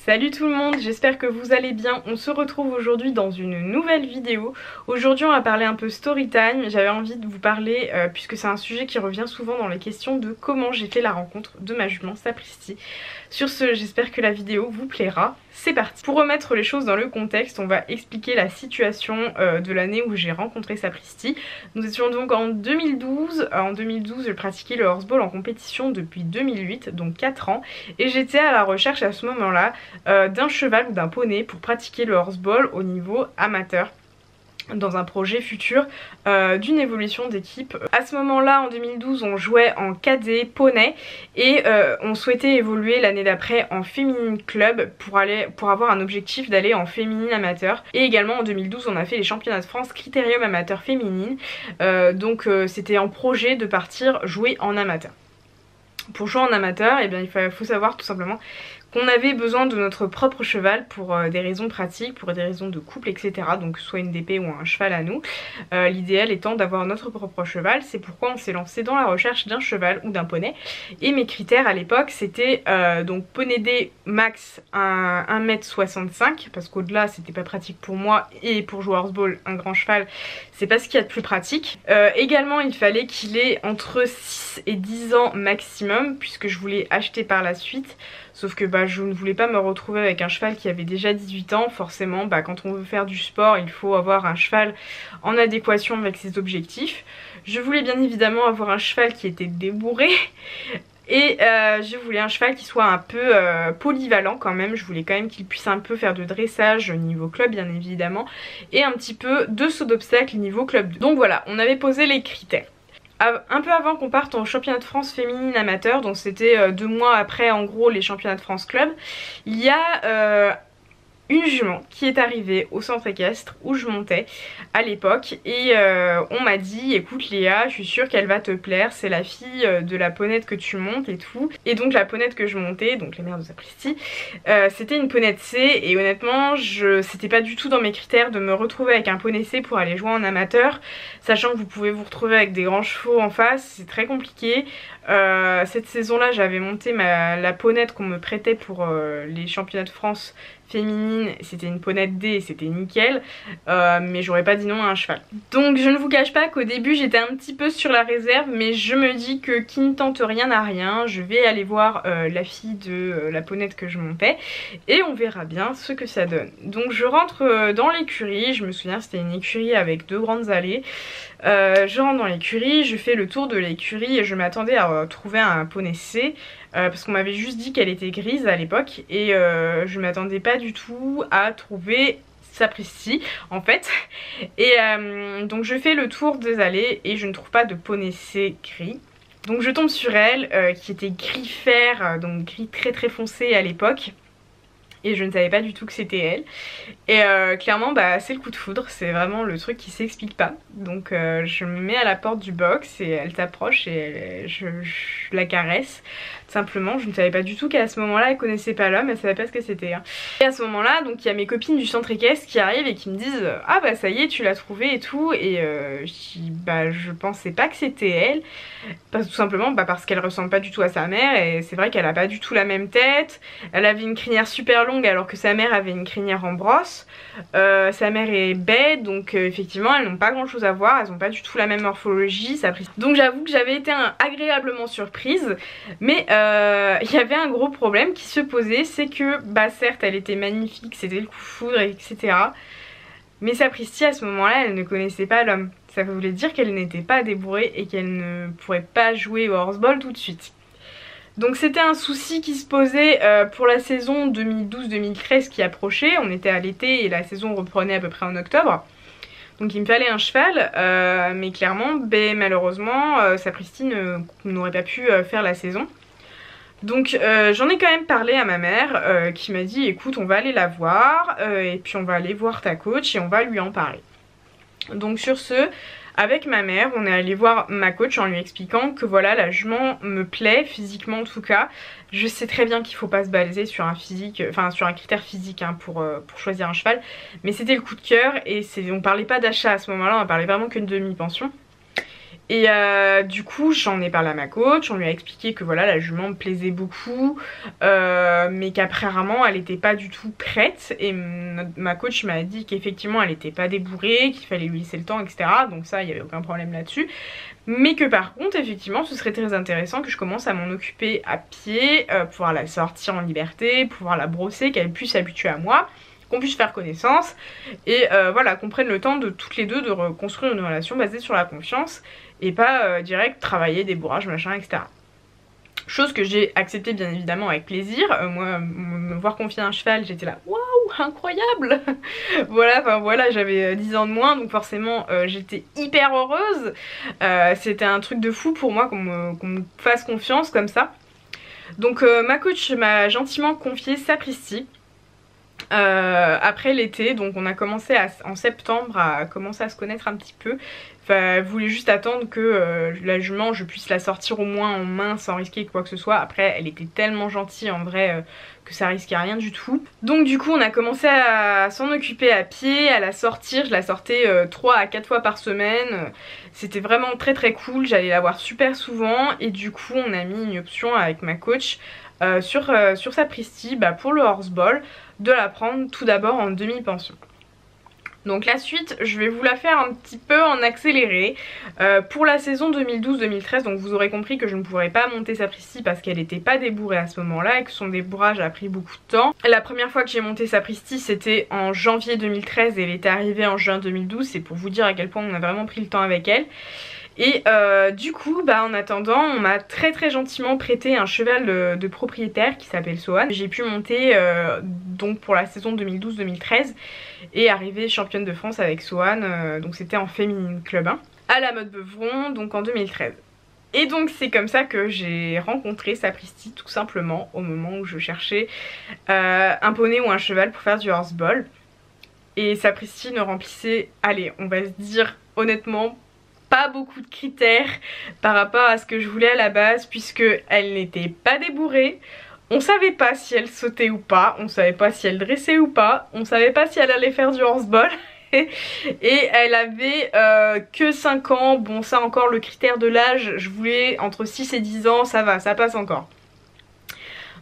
Salut tout le monde, j'espère que vous allez bien. On se retrouve aujourd'hui dans une nouvelle vidéo. Aujourd'hui on va parler un peu story time. J'avais envie de vous parler, puisque c'est un sujet qui revient souvent dans les questions, de comment j'ai fait la rencontre de ma jument Sapristi. Sur ce, j'espère que la vidéo vous plaira. C'est parti. Pour remettre les choses dans le contexte, on va expliquer la situation de l'année où j'ai rencontré Sapristi. Nous étions donc en 2012. En 2012, je pratiquais le horseball en compétition depuis 2008, donc 4 ans. Et j'étais à la recherche à ce moment-là d'un cheval ou d'un poney pour pratiquer le horseball au niveau amateur, dans un projet futur d'une évolution d'équipe. À ce moment-là, en 2012, on jouait en cadet poney et on souhaitait évoluer l'année d'après en féminine club pour avoir un objectif d'aller en féminine amateur. Et également en 2012, on a fait les championnats de France critérium amateur féminine. Donc c'était en projet de partir jouer en amateur. Pour jouer en amateur, eh bien, il faut savoir tout simplement qu'on avait besoin de notre propre cheval pour des raisons pratiques, pour des raisons de couple, etc. Donc soit une DP ou un cheval à nous. L'idéal étant d'avoir notre propre cheval. C'est pourquoi on s'est lancé dans la recherche d'un cheval ou d'un poney. Et mes critères à l'époque c'était donc poney D max 1m65, parce qu'au-delà c'était pas pratique pour moi, et pour jouer horseball un grand cheval c'est pas ce qu'il y a de plus pratique. Également il fallait qu'il ait entre 6 et 10 ans maximum, puisque je voulais acheter par la suite. Sauf que je ne voulais pas me retrouver avec un cheval qui avait déjà 18 ans. Forcément, quand on veut faire du sport, il faut avoir un cheval en adéquation avec ses objectifs. Je voulais bien évidemment avoir un cheval qui était débourré. Et je voulais un cheval qui soit un peu polyvalent quand même. Je voulais quand même qu'il puisse un peu faire de dressage niveau club bien évidemment. Et un petit peu de saut d'obstacle niveau club 2. Donc voilà, on avait posé les critères. Un peu avant qu'on parte en championnat de France féminine amateur, donc c'était 2 mois après en gros les championnats de France club, il y a une jument qui est arrivée au centre équestre où je montais à l'époque et on m'a dit écoute Léa, je suis sûre qu'elle va te plaire, c'est la fille de la ponette que tu montes et tout. Et donc la ponette que je montais, donc les mères de Sapristi, c'était une ponette C et honnêtement c'était pas du tout dans mes critères de me retrouver avec un poney C pour aller jouer en amateur, sachant que vous pouvez vous retrouver avec des grands chevaux en face, c'est très compliqué. Cette saison là j'avais monté la ponette qu'on me prêtait pour les championnats de France féminine, c'était une ponette D et c'était nickel, mais j'aurais pas dit non à un cheval. Donc je ne vous cache pas qu'au début j'étais un petit peu sur la réserve, mais je me dis que qui ne tente rien n'a rien. Je vais aller voir la fille de la ponette que je montais et on verra bien ce que ça donne. Donc je rentre dans l'écurie, je me souviens c'était une écurie avec 2 grandes allées. Je rentre dans l'écurie, je fais le tour de l'écurie et je m'attendais à trouver un poney C, parce qu'on m'avait juste dit qu'elle était grise à l'époque et je m'attendais pas du tout à trouver Sapristi en fait. Et donc je fais le tour des allées et je ne trouve pas de poney C gris. Donc je tombe sur elle qui était gris fer, donc gris très très foncé à l'époque. Et je ne savais pas du tout que c'était elle. Et clairement c'est le coup de foudre, c'est vraiment le truc qui s'explique pas. Donc je me mets à la porte du box et elle s'approche et je la caresse. Simplement, je ne savais pas du tout qu'à ce moment-là elle connaissait pas l'homme, elle savait pas ce que c'était. Et à ce moment-là, donc il y a mes copines du centre équestre qui arrivent et qui me disent ah ça y est tu l'as trouvé et tout. Et je dis je pensais pas que c'était elle. Tout simplement parce qu'elle ressemble pas du tout à sa mère et c'est vrai qu'elle a pas du tout la même tête. Elle avait une crinière super longue alors que sa mère avait une crinière en brosse. Sa mère est bête, donc effectivement elles n'ont pas grand chose à voir, elles n'ont pas du tout la même morphologie. Donc j'avoue que j'avais été agréablement surprise, mais il y avait un gros problème qui se posait, c'est que certes elle était magnifique, c'était le coup de foudre etc, mais Sapristi à ce moment là elle ne connaissait pas l'homme. Ça voulait dire qu'elle n'était pas débourrée et qu'elle ne pourrait pas jouer au horseball tout de suite. Donc c'était un souci qui se posait pour la saison 2012-2013 qui approchait. On était à l'été et la saison reprenait à peu près en octobre. Donc il me fallait un cheval, mais clairement malheureusement Sapristi n'aurait pas pu faire la saison. Donc j'en ai quand même parlé à ma mère qui m'a dit écoute on va aller la voir et puis on va aller voir ta coach et on va lui en parler. Donc sur ce, avec ma mère, on est allé voir ma coach en lui expliquant que voilà, la jument me plaît, physiquement en tout cas. Je sais très bien qu'il faut pas se baser sur un physique, enfin sur un critère physique pour choisir un cheval. Mais c'était le coup de cœur et on parlait pas d'achat à ce moment-là, on parlait vraiment qu'une demi-pension. Et du coup j'en ai parlé à ma coach, on lui a expliqué que voilà la jument me plaisait beaucoup mais qu'apparemment elle était pas du tout prête, et ma coach m'a dit qu'effectivement elle était pas débourrée, qu'il fallait lui laisser le temps, etc. Donc ça il y avait aucun problème là-dessus, mais que par contre effectivement ce serait très intéressant que je commence à m'en occuper à pied, pouvoir la sortir en liberté, pouvoir la brosser, qu'elle puisse s'habituer à moi, qu'on puisse faire connaissance et voilà, qu'on prenne le temps de toutes les deux de reconstruire une relation basée sur la confiance et pas direct travailler des bourrages machin, etc. Chose que j'ai acceptée bien évidemment avec plaisir. Moi me voir confier un cheval, j'étais là waouh incroyable. Voilà, enfin voilà, j'avais 10 ans de moins donc forcément j'étais hyper heureuse. C'était un truc de fou pour moi qu'on me fasse confiance comme ça. Donc ma coach m'a gentiment confié Sapristi. Après l'été, donc on a commencé en septembre à commencer à se connaître un petit peu. Enfin, elle voulait juste attendre que la jument je puisse la sortir au moins en main sans risquer quoi que ce soit. Après elle était tellement gentille en vrai que ça risquait rien du tout. Donc du coup on a commencé à s'en occuper à pied, à la sortir. Je la sortais 3 à 4 fois par semaine. C'était vraiment très très cool, j'allais la voir super souvent. Et du coup on a mis une option avec ma coach sur Sapristi pour le horseball, de la prendre tout d'abord en demi-pension. Donc la suite je vais vous la faire un petit peu en accéléré pour la saison 2012-2013. Donc vous aurez compris que je ne pourrais pas monter Sapristi parce qu'elle n'était pas débourrée à ce moment là et que son débourrage a pris beaucoup de temps. La première fois que j'ai monté Sapristi c'était en janvier 2013 et elle était arrivée en juin 2012. C'est pour vous dire à quel point on a vraiment pris le temps avec elle. Et du coup en attendant on m'a très gentiment prêté un cheval de propriétaire qui s'appelle Sohan. J'ai pu monter donc pour la saison 2012-2013 et arriver championne de France avec Sohan, donc c'était en féminine club 1 à la Motte Beuvron, donc en 2013. Et donc c'est comme ça que j'ai rencontré Sapristi tout simplement au moment où je cherchais un poney ou un cheval pour faire du horseball. Et Sapristi ne remplissait, allez on va se dire honnêtement, pas beaucoup de critères par rapport à ce que je voulais à la base, puisque elle n'était pas débourrée, on savait pas si elle sautait ou pas, on savait pas si elle dressait ou pas, on savait pas si elle allait faire du horseball et elle avait que 5 ans, bon ça encore le critère de l'âge, je voulais entre 6 et 10 ans, ça va, ça passe encore.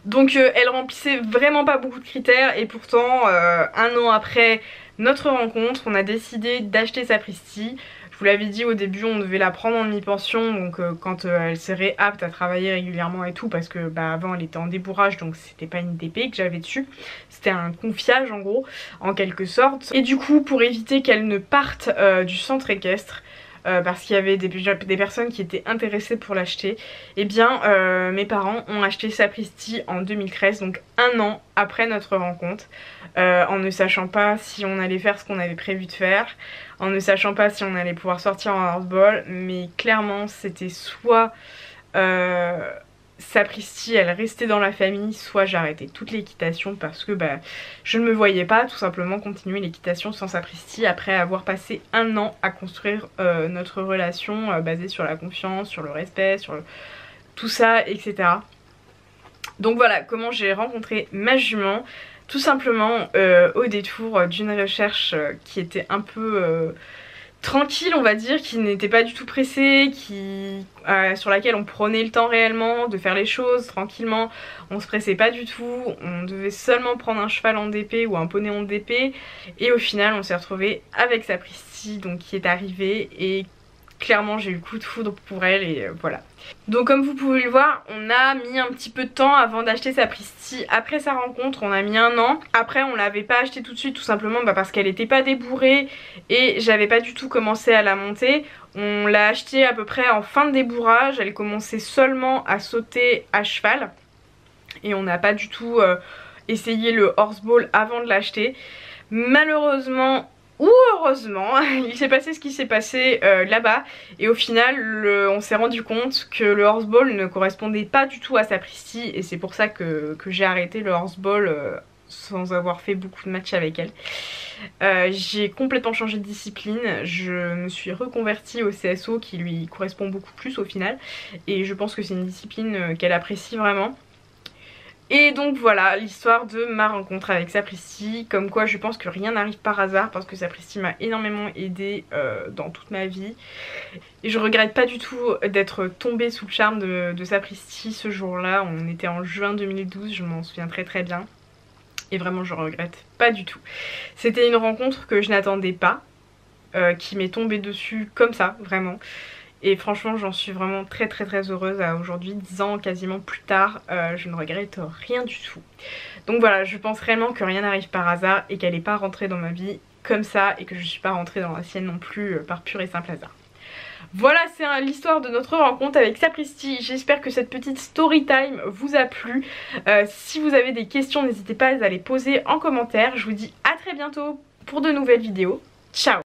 Donc elle remplissait vraiment pas beaucoup de critères et pourtant un an après notre rencontre on a décidé d'acheter Sapristi. Je vous l'avais dit au début, on devait la prendre en demi-pension, donc quand elle serait apte à travailler régulièrement et tout, parce que avant elle était en débourrage, donc c'était pas une DP que j'avais dessus, c'était un confiage en gros, en quelque sorte. Et du coup, pour éviter qu'elle ne parte du centre équestre, parce qu'il y avait des personnes qui étaient intéressées pour l'acheter, et bien mes parents ont acheté Sapristi en 2013, donc un an après notre rencontre, en ne sachant pas si on allait faire ce qu'on avait prévu de faire, en ne sachant pas si on allait pouvoir sortir en horseball, mais clairement c'était soit Sapristi elle restait dans la famille, soit j'arrêtais toute l'équitation parce que je ne me voyais pas tout simplement continuer l'équitation sans Sapristi après avoir passé un an à construire notre relation basée sur la confiance, sur le respect, sur tout ça, etc. Donc voilà comment j'ai rencontré ma jument, tout simplement au détour d'une recherche qui était un peu tranquille on va dire, qui n'était pas du tout pressée, sur laquelle on prenait le temps réellement de faire les choses tranquillement, on se pressait pas du tout, on devait seulement prendre un cheval en DP ou un poney en DP et au final on s'est retrouvé avec Sapristi donc qui est arrivée et clairement j'ai eu le coup de foudre pour elle et voilà. Donc comme vous pouvez le voir, on a mis un petit peu de temps avant d'acheter Sapristi. Après sa rencontre on a mis un an. Après on l'avait pas acheté tout de suite tout simplement parce qu'elle était pas débourrée et j'avais pas du tout commencé à la monter. On l'a acheté à peu près en fin de débourrage, elle commençait seulement à sauter à cheval et on n'a pas du tout essayé le horseball avant de l'acheter. Malheureusement ou heureusement, il s'est passé ce qui s'est passé là-bas et au final on s'est rendu compte que le horseball ne correspondait pas du tout à Sapristi et c'est pour ça que j'ai arrêté le horseball sans avoir fait beaucoup de matchs avec elle. J'ai complètement changé de discipline, je me suis reconvertie au CSO qui lui correspond beaucoup plus au final et je pense que c'est une discipline qu'elle apprécie vraiment. Et donc voilà l'histoire de ma rencontre avec Sapristi, comme quoi je pense que rien n'arrive par hasard parce que Sapristi m'a énormément aidée dans toute ma vie. Et je regrette pas du tout d'être tombée sous le charme de Sapristi ce jour-là. On était en juin 2012, je m'en souviens très bien. Et vraiment je regrette pas du tout. C'était une rencontre que je n'attendais pas, qui m'est tombée dessus comme ça, vraiment. Et franchement j'en suis vraiment très heureuse à aujourd'hui, 10 ans quasiment plus tard, je ne regrette rien du tout. Donc voilà, je pense réellement que rien n'arrive par hasard et qu'elle n'est pas rentrée dans ma vie comme ça et que je ne suis pas rentrée dans la sienne non plus par pur et simple hasard. Voilà, c'est l'histoire de notre rencontre avec Sapristi. J'espère que cette petite story time vous a plu. Si vous avez des questions, n'hésitez pas à les poser en commentaire. Je vous dis à très bientôt pour de nouvelles vidéos. Ciao!